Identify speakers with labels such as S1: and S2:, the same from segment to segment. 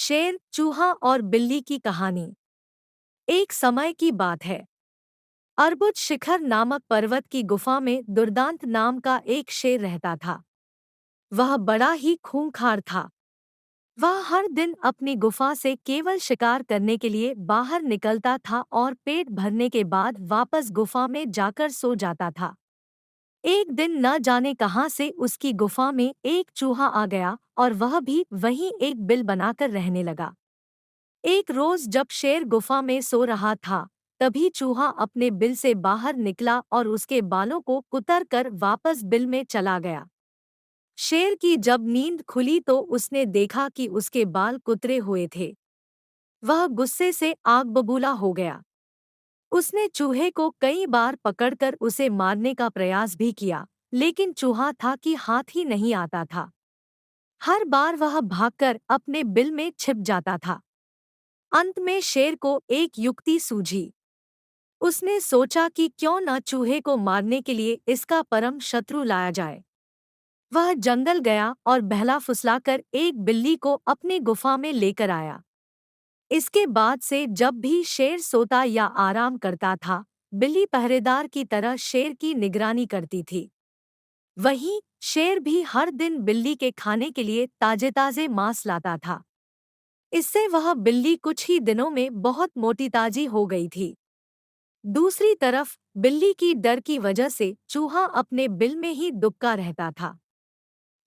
S1: शेर, चूहा और बिल्ली की कहानी। एक समय की बात है। अर्बुद शिखर नामक पर्वत की गुफा में दुर्दांत नाम का एक शेर रहता था। वह बड़ा ही खूंखार था। वह हर दिन अपनी गुफा से केवल शिकार करने के लिए बाहर निकलता था और पेट भरने के बाद वापस गुफा में जाकर सो जाता था। एक दिन न जाने कहां से उसकी गुफा में एक चूहा आ गया और वह भी वहीं एक बिल बनाकर रहने लगा। एक रोज जब शेर गुफा में सो रहा था, तभी चूहा अपने बिल से बाहर निकला और उसके बालों को कुतर कर वापस बिल में चला गया। शेर की जब नींद खुली तो उसने देखा कि उसके बाल कुतरे हुए थे। वह गुस्से से आग बबूला हो गया। उसने चूहे को कई बार पकड़कर उसे मारने का प्रयास भी किया, लेकिन चूहा था कि हाथ ही नहीं आता था। हर बार वह भागकर अपने बिल में छिप जाता था। अंत में शेर को एक युक्ति सूझी। उसने सोचा कि क्यों न चूहे को मारने के लिए इसका परम शत्रु लाया जाए। वह जंगल गया और बहला फुसलाकर एक बिल्ली को अपनी गुफा में लेकर आया। इसके बाद से जब भी शेर सोता या आराम करता था, बिल्ली पहरेदार की तरह शेर की निगरानी करती थी। वहीं शेर भी हर दिन बिल्ली के खाने के लिए ताजे ताजे मांस लाता था। इससे वह बिल्ली कुछ ही दिनों में बहुत मोटी ताजी हो गई थी। दूसरी तरफ बिल्ली की डर की वजह से चूहा अपने बिल में ही दुबका रहता था।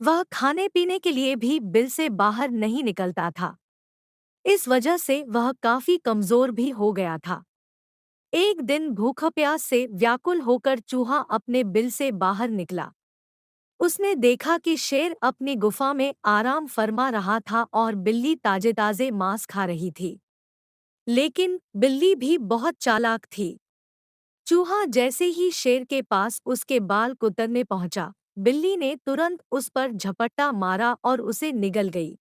S1: वह खाने पीने के लिए भी बिल से बाहर नहीं निकलता था। इस वजह से वह काफी कमजोर भी हो गया था। एक दिन भूख प्यास से व्याकुल होकर चूहा अपने बिल से बाहर निकला। उसने देखा कि शेर अपनी गुफा में आराम फरमा रहा था और बिल्ली ताजे ताजे मांस खा रही थी। लेकिन बिल्ली भी बहुत चालाक थी। चूहा जैसे ही शेर के पास उसके बाल कुतरने पहुंचा, बिल्ली ने तुरंत उस पर झपट्टा मारा और उसे निगल गई।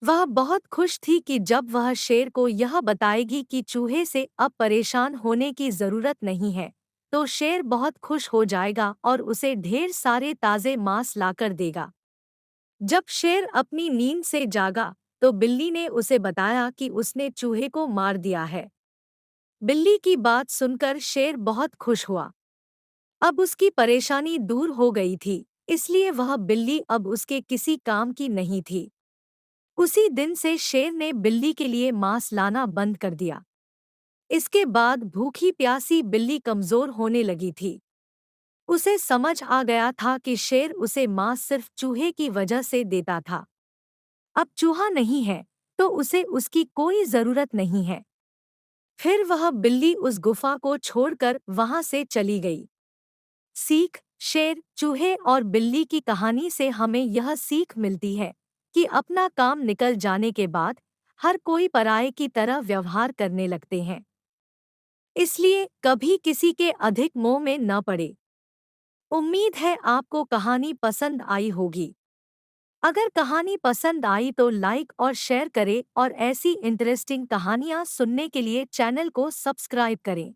S1: वह बहुत खुश थी कि जब वह शेर को यह बताएगी कि चूहे से अब परेशान होने की जरूरत नहीं है, तो शेर बहुत खुश हो जाएगा और उसे ढेर सारे ताजे मांस लाकर देगा। जब शेर अपनी नींद से जागा, तो बिल्ली ने उसे बताया कि उसने चूहे को मार दिया है। बिल्ली की बात सुनकर शेर बहुत खुश हुआ। अब उसकी परेशानी दूर हो गई थी, इसलिए वह बिल्ली अब उसके किसी काम की नहीं थी। उसी दिन से शेर ने बिल्ली के लिए मांस लाना बंद कर दिया। इसके बाद भूखी प्यासी बिल्ली कमजोर होने लगी थी। उसे समझ आ गया था कि शेर उसे मांस सिर्फ चूहे की वजह से देता था। अब चूहा नहीं है, तो उसे उसकी कोई जरूरत नहीं है। फिर वह बिल्ली उस गुफा को छोड़कर वहां से चली गई। सीख। शेर, चूहे और बिल्ली की कहानी से हमें यह सीख मिलती है कि अपना काम निकल जाने के बाद हर कोई पराये की तरह व्यवहार करने लगते हैं। इसलिए कभी किसी के अधिक मोह में न पड़े। उम्मीद है आपको कहानी पसंद आई होगी। अगर कहानी पसंद आई तो लाइक और शेयर करें और ऐसी इंटरेस्टिंग कहानियाँ सुनने के लिए चैनल को सब्सक्राइब करें।